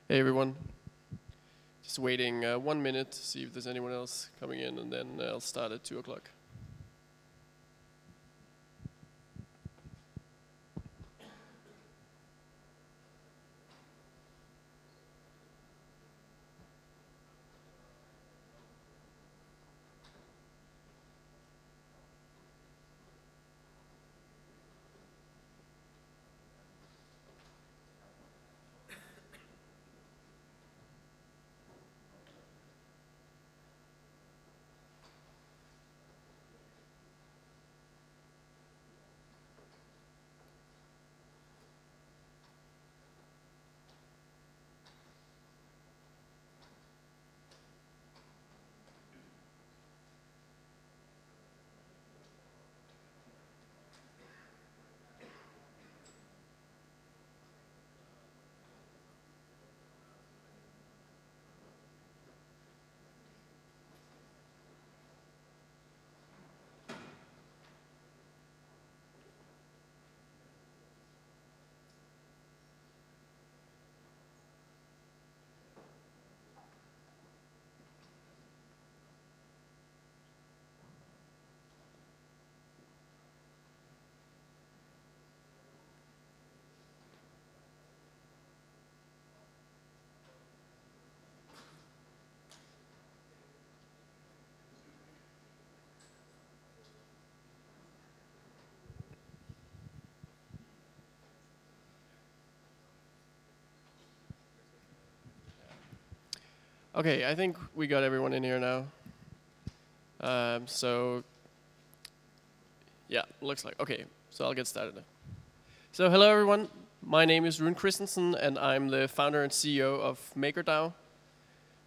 Hey everyone. Just waiting 1 minute to see if there's anyone else coming in, and then I'll start at 2 o'clock. Okay, I think we got everyone in here now. Yeah, looks like. Okay, so I'll get started. So hello everyone, my name is Rune Christensen and I'm the founder and CEO of MakerDAO.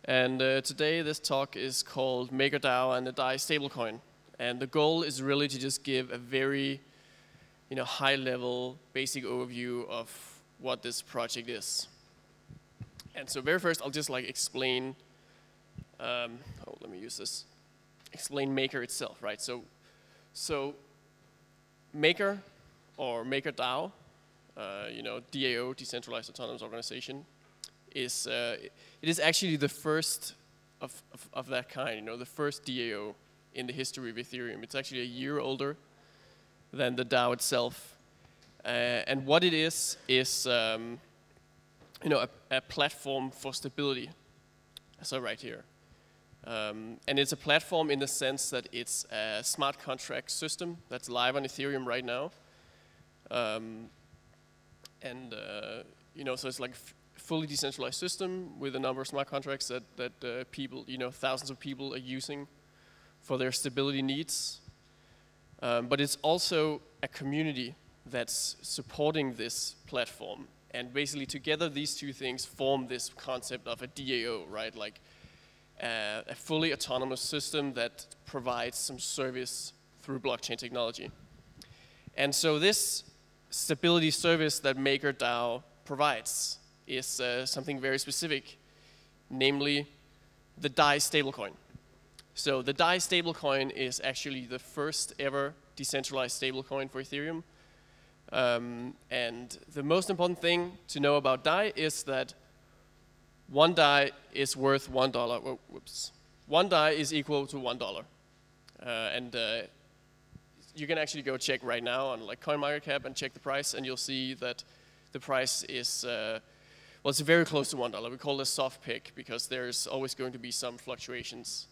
And today this talk is called MakerDAO and the DAI stablecoin. And the goal is really to just give a very high level basic overview of what this project is. And so very first, I'll just explain, let me use this, explain Maker itself, right? So Maker, or MakerDAO, DAO, Decentralized Autonomous Organization, it is actually the first of that kind, the first DAO in the history of Ethereum. It's actually a year older than the DAO itself. And what it is a platform for stability, as I write here. And it's a platform in the sense that it's a smart contract system that's live on Ethereum right now. So it's like a fully decentralized system with a number of smart contracts that people, thousands of people are using for their stability needs. But it's also a community that's supporting this platform. And basically together these two things form this concept of a DAO, right? Like a fully autonomous system that provides some service through blockchain technology. And so this stability service that MakerDAO provides is something very specific, namely the DAI stablecoin. So the DAI stablecoin is actually the first ever decentralized stablecoin for Ethereum. And the most important thing to know about DAI is that one DAI is worth $1. Oh, whoops. One DAI is equal to $1. You can actually go check right now on CoinMarketCap and check the price, and you'll see that the price is, it's very close to $1. We call this soft pick because there's always going to be some fluctuations.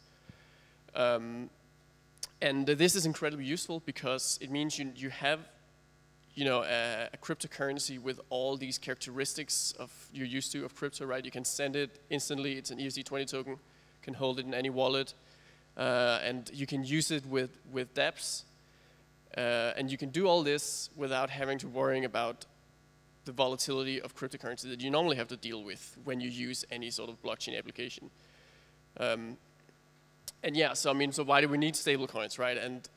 And this is incredibly useful because it means you have a cryptocurrency with all these characteristics you're used to of crypto, right? You can send it instantly. It's an ERC20 token. You can hold it in any wallet. And you can use it with dApps. And you can do all this without having to worry about the volatility of cryptocurrency that you normally have to deal with when you use any sort of blockchain application. So why do we need stablecoins, right? And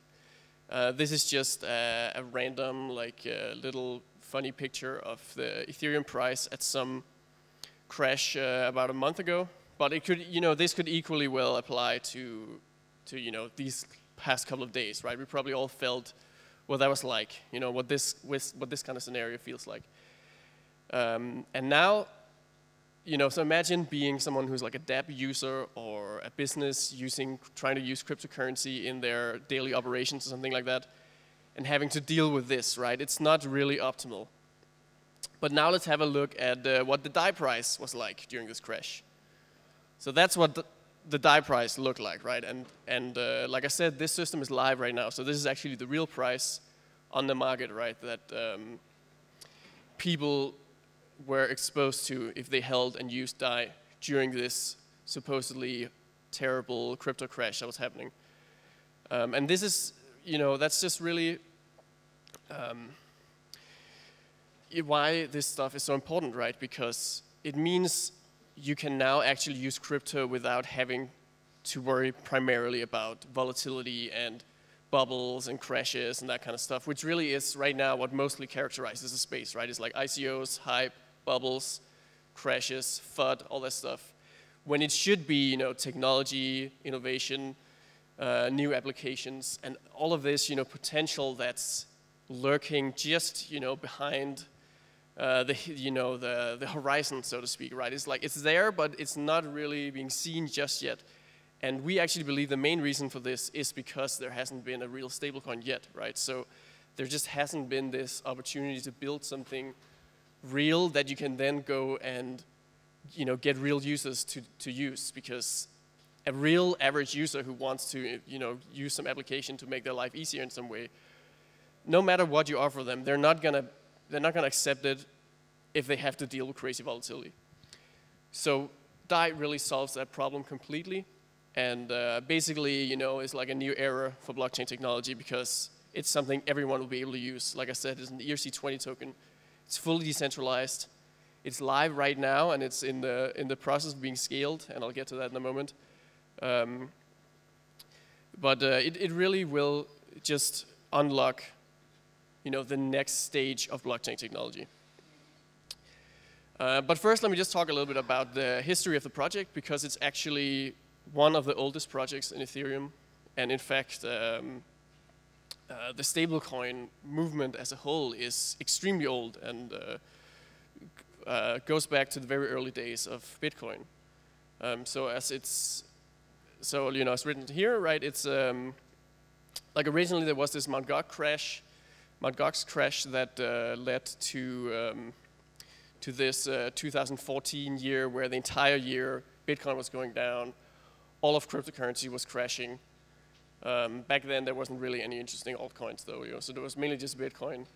this is just a random, little funny picture of the Ethereum price at some crash about a month ago. But it could, this could equally well apply to these past couple of days, right? We probably all felt what that was like, what this kind of scenario feels like. And now, so imagine being someone who's like a DApp user or a business trying to use cryptocurrency in their daily operations or something like that, and having to deal with this, right? It's not really optimal. But now let's have a look at what the DAI price was like during this crash. So that's what the DAI price looked like, right? And like I said, this system is live right now. So this is actually the real price on the market, right? That people were exposed to if they held and used DAI during this supposedly terrible crypto crash that was happening. And this is, that's just really why this stuff is so important, right? Because it means you can now actually use crypto without having to worry primarily about volatility and bubbles and crashes and that kind of stuff, which really is right now what mostly characterizes the space, right? It's like ICOs, hype, bubbles, crashes, FUD, all that stuff. When it should be, technology, innovation, new applications, and all of this, potential that's lurking just, behind the horizon, so to speak, right? It's like it's there, but it's not really being seen just yet. And we actually believe the main reason for this is because there hasn't been a real stablecoin yet, right? So there just hasn't been this opportunity to build something real that you can then go and get real users to use, because a real average user who wants to use some application to make their life easier in some way, no matter what you offer them, they're not gonna accept it if they have to deal with crazy volatility. So DAI really solves that problem completely, and basically it's like a new era for blockchain technology because it's something everyone will be able to use. Like I said, it's an ERC20 token. It's fully decentralized. It's live right now, and it's in the process of being scaled, and I'll get to that in a moment. But it really will just unlock, the next stage of blockchain technology. But first, let me just talk a little bit about the history of the project, because it's actually one of the oldest projects in Ethereum, and in fact, the stablecoin movement as a whole is extremely old and goes back to the very early days of Bitcoin. So it's written here, right? It's like originally there was this Mt. Gox crash that led to this 2014 year, where the entire year Bitcoin was going down, all of cryptocurrency was crashing. Back then, there wasn't really any interesting altcoins, though. So there was mainly just Bitcoin.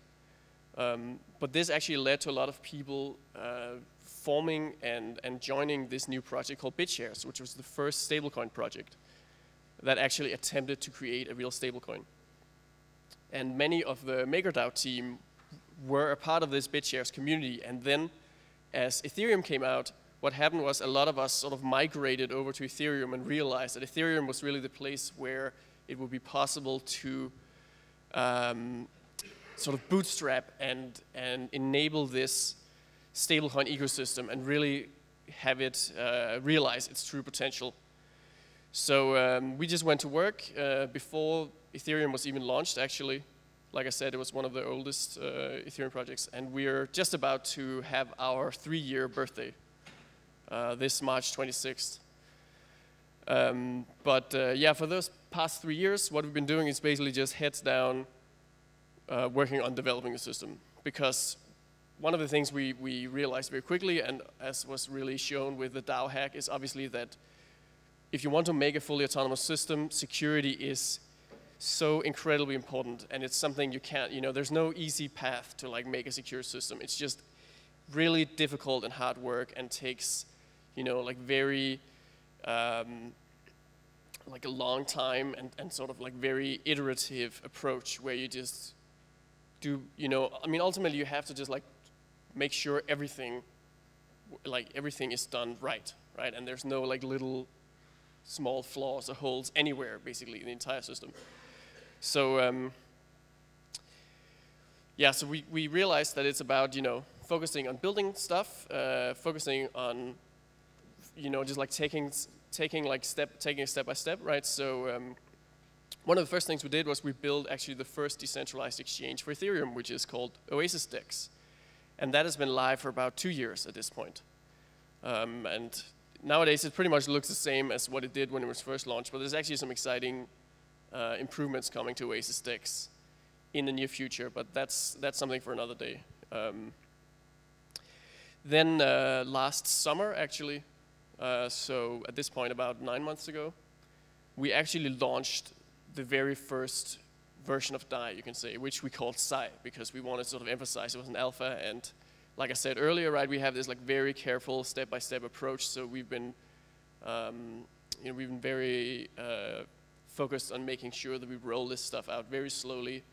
But this actually led to a lot of people forming and joining this new project called BitShares, which was the first stablecoin project that actually attempted to create a real stablecoin. And many of the MakerDAO team were a part of this BitShares community. And then, as Ethereum came out, what happened was a lot of us sort of migrated over to Ethereum and realized that Ethereum was really the place where it would be possible to sort of bootstrap and enable this stablecoin ecosystem and really have it realize its true potential. So we just went to work before Ethereum was even launched, actually. Like I said, it was one of the oldest Ethereum projects, and we're just about to have our 3-year birthday this March 26th. Yeah, for those past 3 years, what we've been doing is basically just heads down working on developing the system. Because one of the things we realized very quickly, and as was really shown with the DAO hack, is obviously that if you want to make a fully autonomous system, security is so incredibly important, and it's something you can't, there's no easy path to like make a secure system. It's just really difficult and hard work, and takes, like very, like a long time and sort of like very iterative approach where you just do, ultimately you have to just like make sure everything is done right? And there's no like little small flaws or holes anywhere, basically, in the entire system. So, yeah, so we realized that it's about, focusing on building stuff, focusing on, just like taking it step by step, right? So one of the first things we did was we built actually the first decentralized exchange for Ethereum, which is called Oasis DEX. And that has been live for about 2 years at this point. And nowadays it pretty much looks the same as what it did when it was first launched, but there's actually some exciting improvements coming to Oasis DEX in the near future, but that's something for another day. Then last summer, actually, so at this point about 9 months ago, we actually launched the very first version of DAI, you can say, which we called Psi, because we wanted to sort of emphasize it was an alpha, and like I said earlier, right, we have this like very careful step-by-step approach, so we've been very focused on making sure that we roll this stuff out very slowly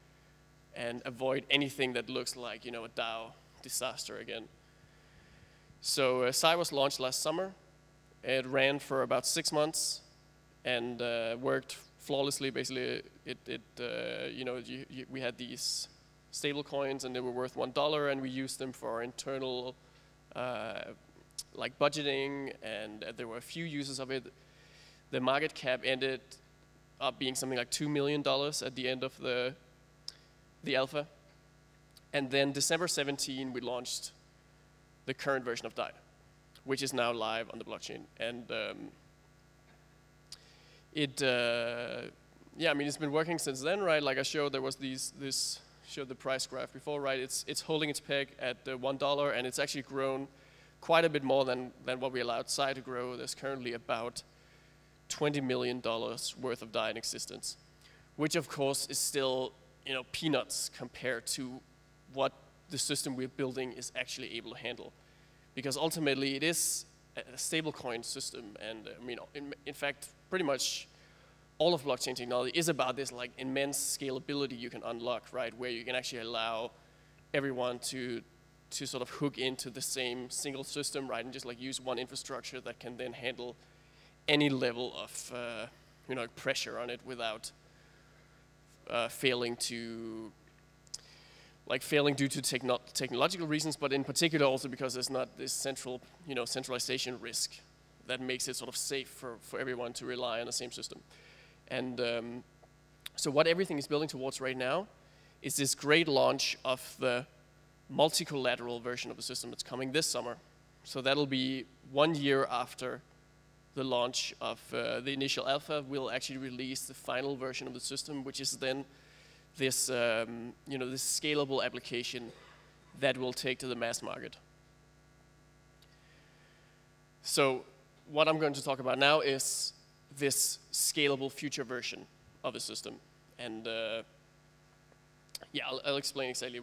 and avoid anything that looks like, a DAO disaster again. So Psi was launched last summer. It ran for about 6 months and worked flawlessly. Basically, we had these stable coins and they were worth $1, and we used them for our internal like budgeting, and there were a few uses of it. The market cap ended up being something like $2 million at the end of the alpha. And then December 17, we launched the current version of DAI, which is now live on the blockchain. And it's been working since then, right? Like I showed, there was showed the price graph before, right? It's holding its peg at $1, and it's actually grown quite a bit more than what we allowed Psi to grow. There's currently about $20 million worth of DAI in existence, which of course is still, peanuts compared to what the system we're building is actually able to handle. Because ultimately it is a stablecoin system, and in fact, pretty much all of blockchain technology is about this like immense scalability you can unlock, right? Where you can actually allow everyone to sort of hook into the same single system, right? And just like use one infrastructure that can then handle any level of pressure on it without failing due to technological reasons, but in particular also because there's not this centralization risk that makes it sort of safe for everyone to rely on the same system. And so what everything is building towards right now is this great launch of the multi-collateral version of the system that's coming this summer. So that'll be 1 year after the launch of the initial alpha. We'll actually release the final version of the system, which is then this, this scalable application that we'll take to the mass market. So what I'm going to talk about now is this scalable future version of the system. And I'll explain exactly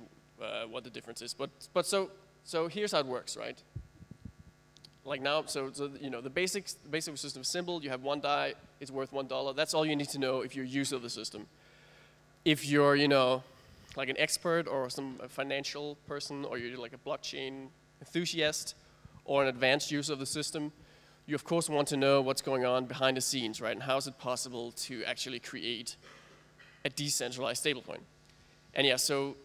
what the difference is. But so here's how it works, right? Like now, the basic system is simple. You have one DAI, it's worth $1. That's all you need to know if you're a user of the system. If you're, like an expert or some financial person, or you're like a blockchain enthusiast or an advanced user of the system, you of course want to know what's going on behind the scenes, right? And how is it possible to actually create a decentralized stablecoin? And yeah, so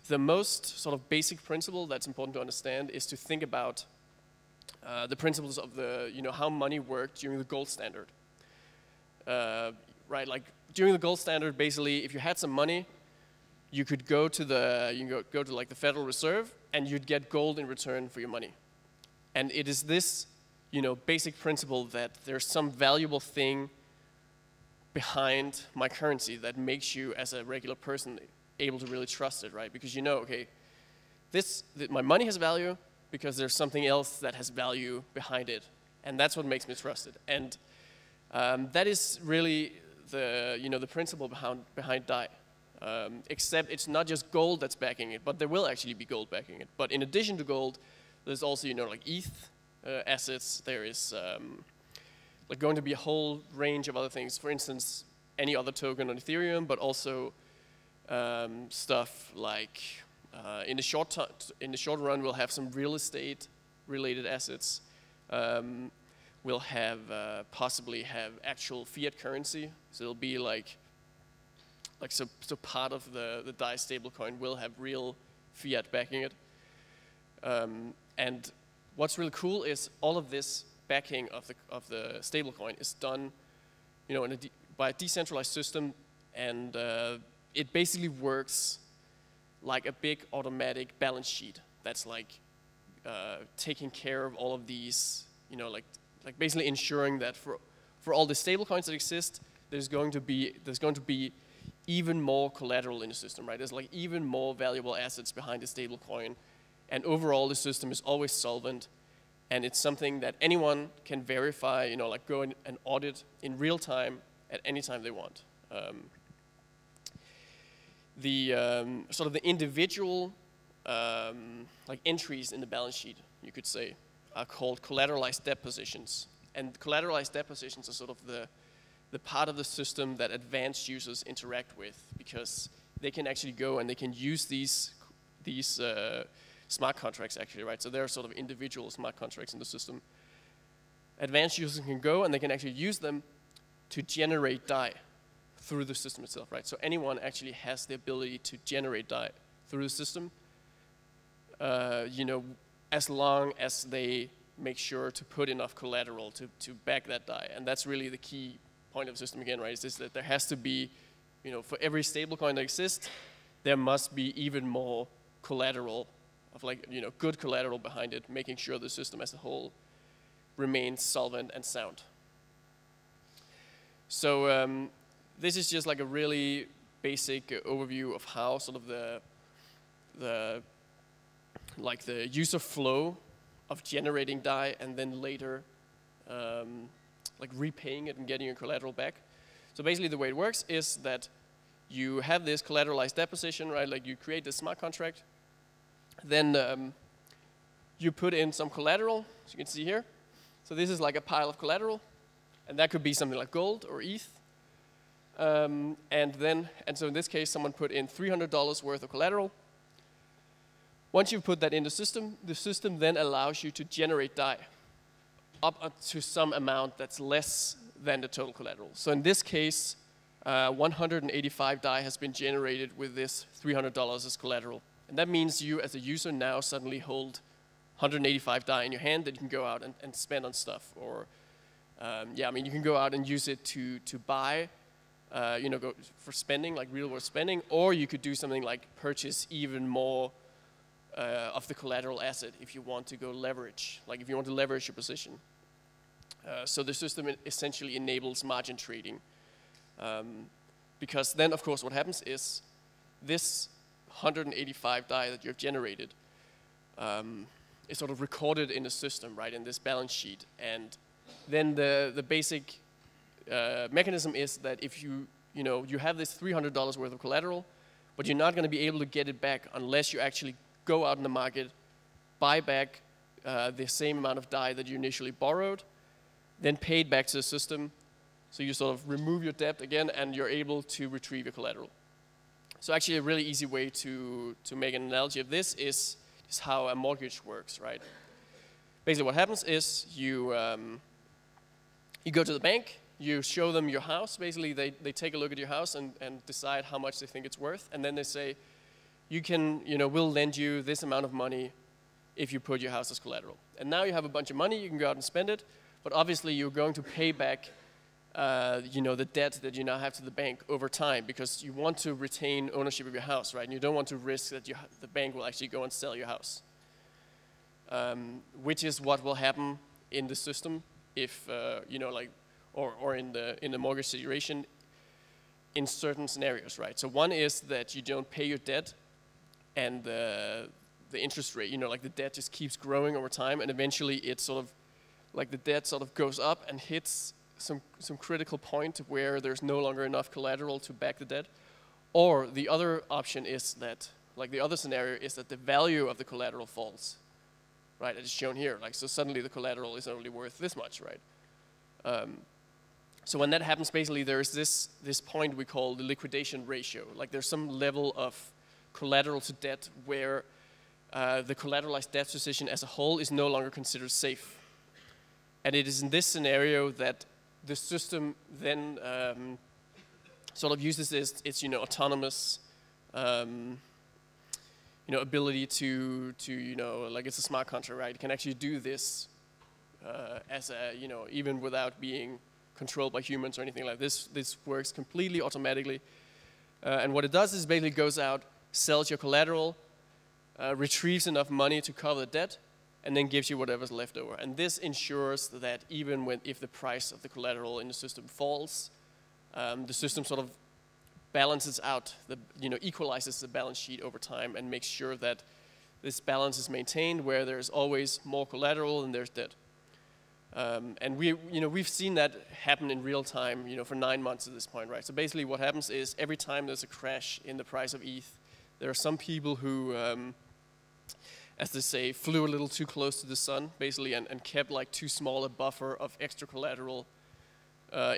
the most sort of basic principle that's important to understand is to think about the principles of how money worked during the gold standard. Right, like during the gold standard, basically, if you had some money, you could go to like the Federal Reserve, and you'd get gold in return for your money. And it is this, basic principle that there's some valuable thing behind my currency that makes you, as a regular person, able to really trust it, right? Because okay, my money has value because there's something else that has value behind it, and that's what makes me trust it. And that is really the principle behind DAI. Except it's not just gold that's backing it, but there will actually be gold backing it. But in addition to gold, there's also like ETH assets. There is like going to be a whole range of other things. For instance, any other token on Ethereum, but also stuff like in the short run, we'll have some real estate related assets. We'll have possibly have actual fiat currency. So it'll be like so part of the DAI stablecoin will have real fiat backing it. And what's really cool is all of this backing of the stablecoin is done, by a decentralized system, and it basically works like a big automatic balance sheet. That's like taking care of all of these, like basically ensuring that for all the stablecoins that exist, there's going to be even more collateral in the system, right? There's like even more valuable assets behind the stablecoin, and overall the system is always solvent, and it's something that anyone can verify, like go and audit in real time at any time they want. Sort of the individual like entries in the balance sheet, you could say, are called collateralized debt positions. And collateralized debt positions are sort of the part of the system that advanced users interact with, because they can actually go and they can use these smart contracts actually, right? So there are sort of individual smart contracts in the system. Advanced users can go and they can actually use them to generate DAI through the system itself, right? So anyone actually has the ability to generate DAI through the system, as long as they make sure to put enough collateral to back that DAI. And that's really the key point of the system again, right? Is that there has to be, for every stablecoin that exists, there must be even more collateral of good collateral behind it, making sure the system as a whole remains solvent and sound. So this is just like a really basic overview of how sort of the user flow of generating DAI and then later like repaying it and getting your collateral back. So basically the way it works is that you have this collateralized deposition, right? Like you create this smart contract, then you put in some collateral, as you can see here. So this is like a pile of collateral, and that could be something like gold or ETH. And so in this case, someone put in $300 worth of collateral. Once you put that in the system then allows you to generate DAI up to some amount that's less than the total collateral. So in this case, 185 DAI has been generated with this $300 as collateral. And that means you as a user now suddenly hold 185 DAI in your hand that you can go out and spend on stuff. Or, you can go out and use it to buy, go for spending, like real world spending, or you could do something like purchase even more of the collateral asset if you want to go leverage, like if you want to leverage your position. So the system essentially enables margin trading. Because then, of course, what happens is this 185 DAI that you've generated is sort of recorded in the system, right, in this balance sheet. And then the basic mechanism is that if you have this $300 worth of collateral, but you're not going to be able to get it back unless you actually go out in the market, buy back the same amount of DAI that you initially borrowed, then pay it back to the system. So you sort of remove your debt again, and you're able to retrieve your collateral. So actually a really easy way to make an analogy of this is how a mortgage works, right? Basically what happens is you go to the bank, you show them your house. Basically they take a look at your house and decide how much they think it's worth, and then they say, we'll lend you this amount of money if you put your house as collateral. And now you have a bunch of money, you can go out and spend it, but obviously you're going to pay back the debt that you now have to the bank over time, because you want to retain ownership of your house, right? And you don't want to risk that the bank will actually go and sell your house, which is what will happen in the system if, or in the mortgage situation in certain scenarios, right? So one is that you don't pay your debt, and the interest rate, the debt just keeps growing over time, and eventually it's sort of like the debt sort of goes up and hits some critical point where there's no longer enough collateral to back the debt. Or the other option is that, the other scenario is that the value of the collateral falls, right? As shown here, so suddenly the collateral is only worth this much, right? So when that happens, basically there's this point we call the liquidation ratio. There's some level of collateral to debt where the collateralized debt position as a whole is no longer considered safe. And it is in this scenario that the system then sort of uses its autonomous ability to it's a smart contract, right? It can actually do this as a even without being controlled by humans or anything like this. This works completely automatically, and what it does is basically goes out, sells your collateral, retrieves enough money to cover the debt, and then gives you whatever's left over. And this ensures that even if the price of the collateral in the system falls, the system sort of balances out, equalizes the balance sheet over time and makes sure that this balance is maintained where there's always more collateral than there's debt. And we've seen that happen in real time, for 9 months at this point, right? So basically what happens is every time there's a crash in the price of ETH, there are some people who, as they say, flew a little too close to the sun, basically, and kept like too small a buffer of extra collateral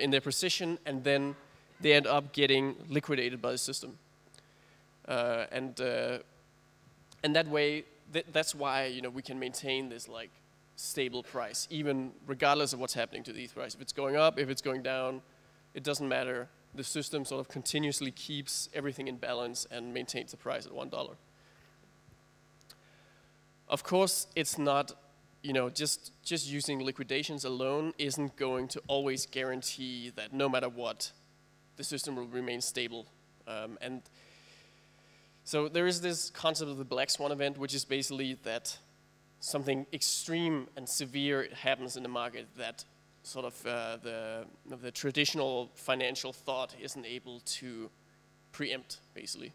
in their position, and then they end up getting liquidated by the system. And that way, that's why we can maintain this like stable price, even regardless of what's happening to the ETH price. If it's going up, if it's going down, it doesn't matter. The system sort of continuously keeps everything in balance and maintains the price at $1. Of course, it's not, just using liquidations alone isn't going to always guarantee that no matter what, the system will remain stable. And so there is this concept of the Black Swan event, which is basically that something extreme and severe happens in the market that sort of the traditional financial thought isn't able to preempt, basically.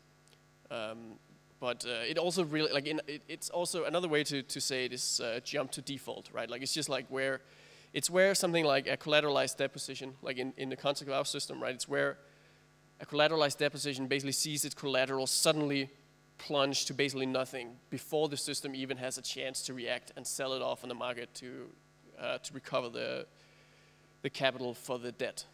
But it also really, like, it's also another way to say it is jump to default, right? Like, it's just like where something like a collateralized debt position, like in the context of our system, right? It's where a collateralized debt position basically sees its collateral suddenly plunge to basically nothing before the system even has a chance to react and sell it off on the market to recover the capital for the debt.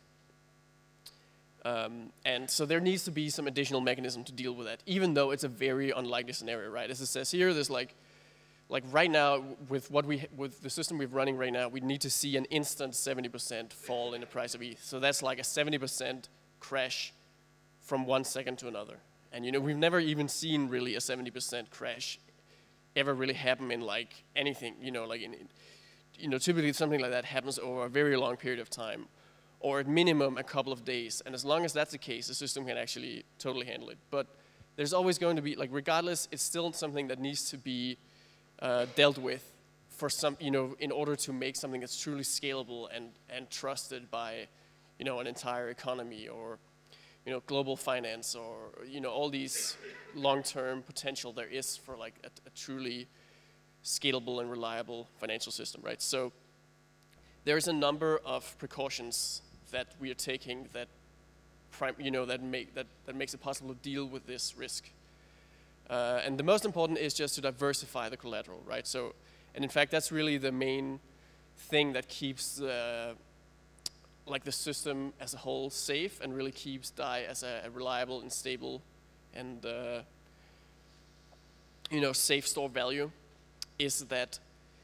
And so there needs to be some additional mechanism to deal with that, even though it's a very unlikely scenario, right? As it says here, there's like right now with the system we're running right now, we need to see an instant 70% fall in the price of ETH. So that's like a 70% crash from 1 second to another. And we've never even seen really a 70% crash ever really happen in like anything, typically something like that happens over a very long period of time, or at minimum a couple of days. And as long as that's the case, the system can actually totally handle it. But there's always going to be, like, regardless, it's still something that needs to be dealt with for some, in order to make something that's truly scalable and trusted by, an entire economy or, global finance or, all these long-term potential there is for like a truly scalable and reliable financial system, right? So there's a number of precautions that we are taking that, that makes it possible to deal with this risk. And the most important is just to diversify the collateral, right? So, and in fact, that's really the main thing that keeps the system as a whole safe and really keeps DAI as a reliable and stable and safe store value, is that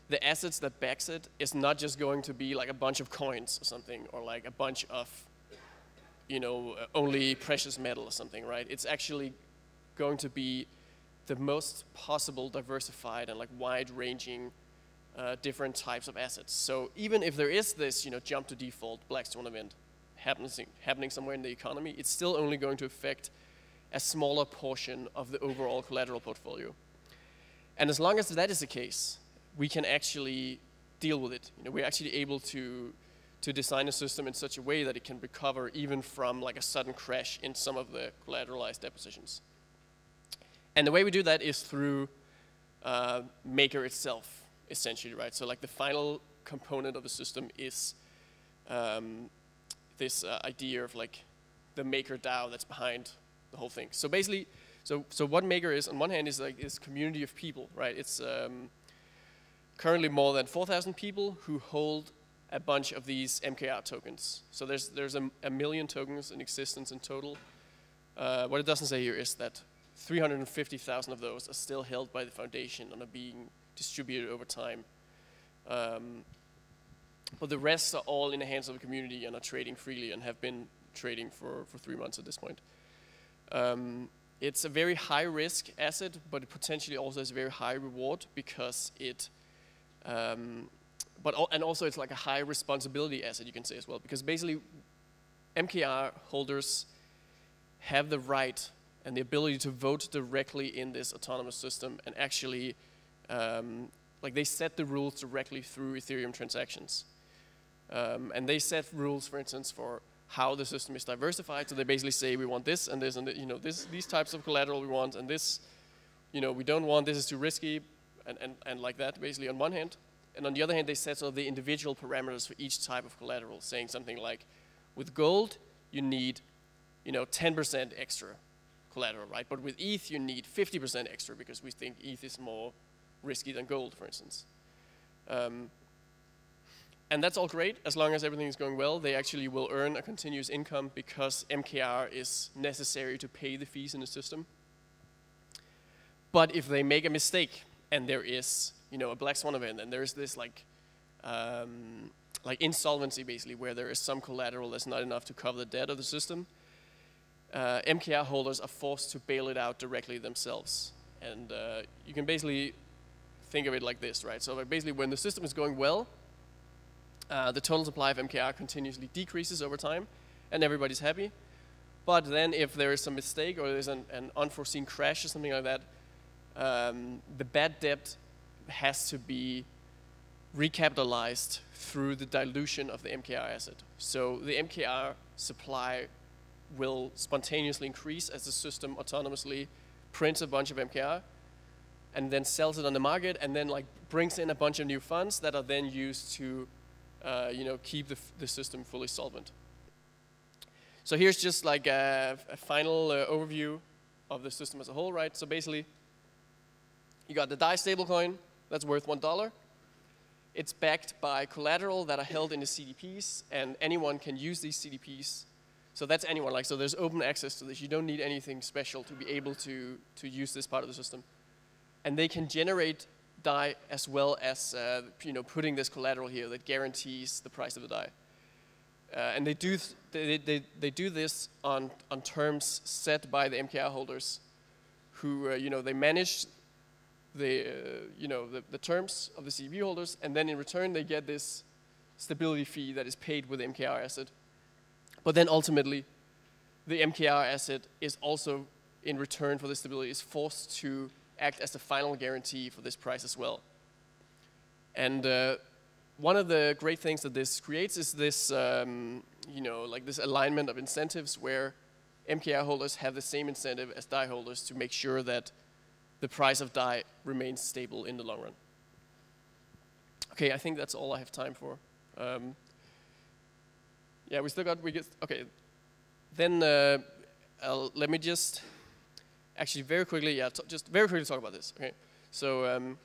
the assets that backs it is not just going to be like a bunch of coins or something, or like a bunch of only precious metal or something, right? It's actually going to be the most possible diversified and like wide-ranging different types of assets. So even if there is this jump to default Black Swan event happening somewhere in the economy, it's still only going to affect a smaller portion of the overall collateral portfolio. And as long as that is the case, we can actually deal with it. We're actually able to design a system in such a way that it can recover even from like a sudden crash in some of the collateralized depositions. And the way we do that is through Maker itself, essentially, right? So like the final component of the system is this idea of like the MakerDAO that's behind the whole thing. So basically, so what Maker is, on one hand, is like this community of people, right? It's currently more than 4,000 people who hold a bunch of these MKR tokens. So there's a million tokens in existence in total. What it doesn't say here is that 350,000 of those are still held by the foundation and are being distributed over time. But the rest are all in the hands of the community and are trading freely and have been trading for 3 months at this point. It's a very high risk asset, but it potentially also has a very high reward because it, and also it's like a high responsibility asset, you can say as well, because basically MKR holders have the right and the ability to vote directly in this autonomous system and actually like they set the rules directly through Ethereum transactions. And they set rules, for instance, for how the system is diversified. So they basically say we want this and this and you know these types of collateral we want, and this we don't want. This is too risky, and like that basically on one hand. And on the other hand, they set sort of the individual parameters for each type of collateral, saying something like, with gold you need 10% extra collateral, right? But with ETH you need 50% extra because we think ETH is more risky than gold, for instance. And that's all great as long as everything is going well. They actually will earn a continuous income because MKR is necessary to pay the fees in the system. But if they make a mistake and there is a Black Swan event and there is this like insolvency basically where there is some collateral that's not enough to cover the debt of the system, MKR holders are forced to bail it out directly themselves. And you can basically think of it like this, right? So basically when the system is going well, the total supply of MKR continuously decreases over time, and everybody's happy. But then if there is some mistake or there's an unforeseen crash or something like that, the bad debt has to be recapitalized through the dilution of the MKR asset. So the MKR supply will spontaneously increase as the system autonomously prints a bunch of MKR and then sells it on the market and then like brings in a bunch of new funds that are then used to keep the system fully solvent. So here's just like a final overview of the system as a whole, right? So basically, you got the DAI stablecoin that's worth $1. It's backed by collateral that are held in the CDPs, and anyone can use these CDPs. So that's anyone, like, so there's open access to this. You don't need anything special to be able to use this part of the system. And they can generate DAI as well as putting this collateral here that guarantees the price of the DAI. And they do this on terms set by the MKR holders, who they manage the terms of the CDP holders, and then in return they get this stability fee that is paid with the MKR asset. But then ultimately, the MKR asset is also, in return for the stability, is forced to act as the final guarantee for this price as well. And one of the great things that this creates is this, this alignment of incentives where MKR holders have the same incentive as DAI holders to make sure that the price of DAI remains stable in the long run. Okay, I think that's all I have time for. Yeah, okay. Then let me just, actually very quickly, just very quickly talk about this, okay? So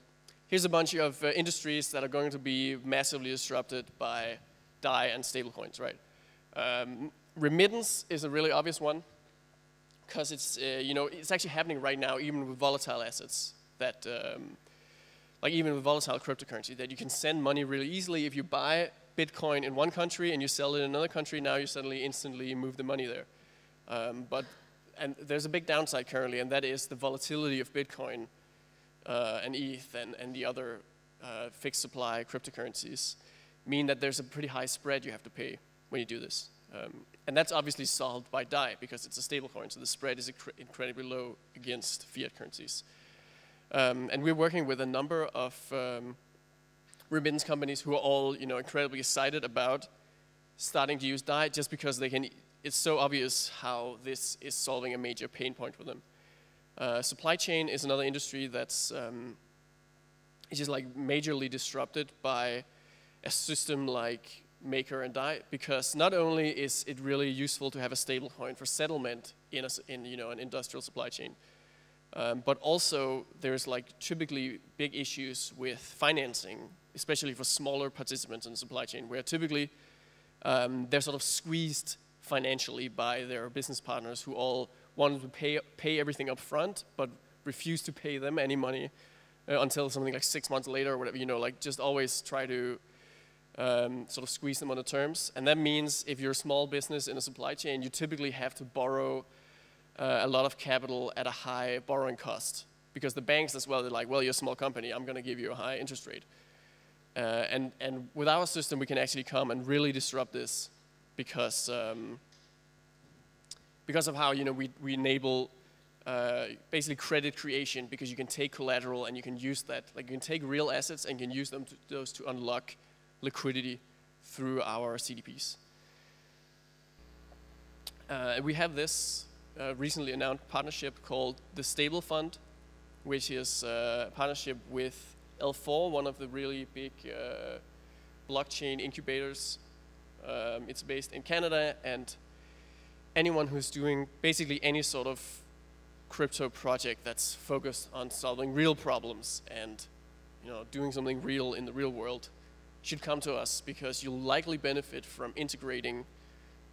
here's a bunch of industries that are going to be massively disrupted by DAI and stablecoins, right? Remittance is a really obvious one, because it's, it's actually happening right now, even with volatile assets, that, like even with volatile cryptocurrency, that you can send money really easily. If you buy Bitcoin in one country and you sell it in another country, now you suddenly instantly move the money there. And there's a big downside currently, and that is the volatility of Bitcoin and ETH and the other fixed supply cryptocurrencies mean that there's a pretty high spread you have to pay when you do this. And that's obviously solved by DAI because it's a stablecoin, so the spread is incredibly low against fiat currencies. And we're working with a number of remittance companies who are all incredibly excited about starting to use DAI just because they can. It's so obvious how this is solving a major pain point for them. Supply chain is another industry that's it's just like majorly disrupted by a system like Maker and DAI, because not only is it really useful to have a stable coin for settlement in an industrial supply chain, but also there's like typically big issues with financing, especially for smaller participants in the supply chain, where typically they're sort of squeezed financially by their business partners who all want to pay everything up front, but refuse to pay them any money until something like 6 months later or whatever, like just always try to sort of squeeze them on the terms. And that means if you're a small business in a supply chain, you typically have to borrow a lot of capital at a high borrowing cost, because the banks as well, they're like, well, you're a small company, I'm going to give you a high interest rate. And with our system, we can actually come and really disrupt this because of how we enable basically credit creation, because you can take collateral and you can use that. Like you can take real assets and you can use them to unlock liquidity through our CDPs. We have this recently announced partnership called the Stable Fund, which is a partnership with L4, one of the really big blockchain incubators. It's based in Canada, and anyone who's doing basically any sort of crypto project that's focused on solving real problems and doing something real in the real world should come to us, because you'll likely benefit from integrating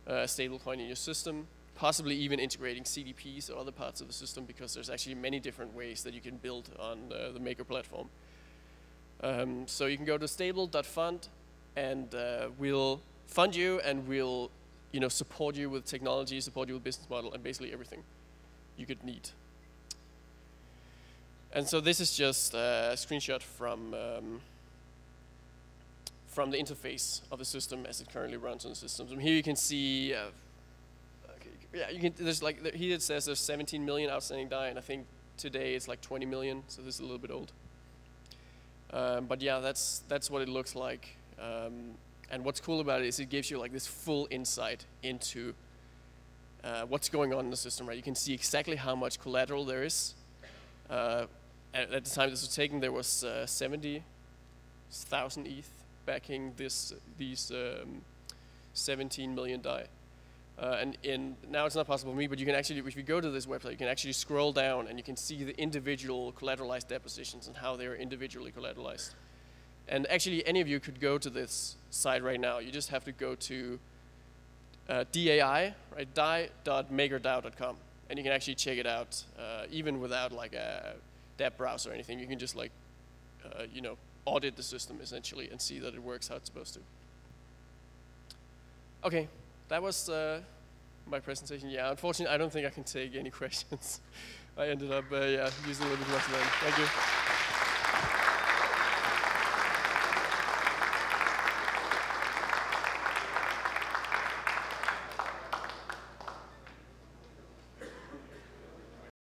stablecoin in your system, possibly even integrating CDPs or other parts of the system, because there's actually many different ways that you can build on the Maker platform. So you can go to stable.fund, and we'll fund you, and we'll support you with technology, support you with business model, and basically everything you could need. And so this is just a screenshot from the interface of the system as it currently runs on the system. So here you can see, yeah, you can. There's like here it says there's 17 million outstanding DAI, and I think today it's like 20 million. So this is a little bit old. But yeah, that's what it looks like. And what's cool about it is it gives you like this full insight into what's going on in the system, right? You can see exactly how much collateral there is. At the time this was taken, there was 70,000 ETH backing these 17 million DAI. And now it's not possible for me, but you can actually, if you go to this website, you can actually scroll down and you can see the individual collateralized depositions and how they're individually collateralized. And actually, any of you could go to this site right now. You just have to go to DAI, right? DAI.MakerDAO.com, and you can actually check it out, even without like a DApp browser or anything. You can just like, audit the system essentially and see that it works how it's supposed to. Okay, that was my presentation. Yeah, unfortunately, I don't think I can take any questions. I ended up, using a little bit more time. Thank you.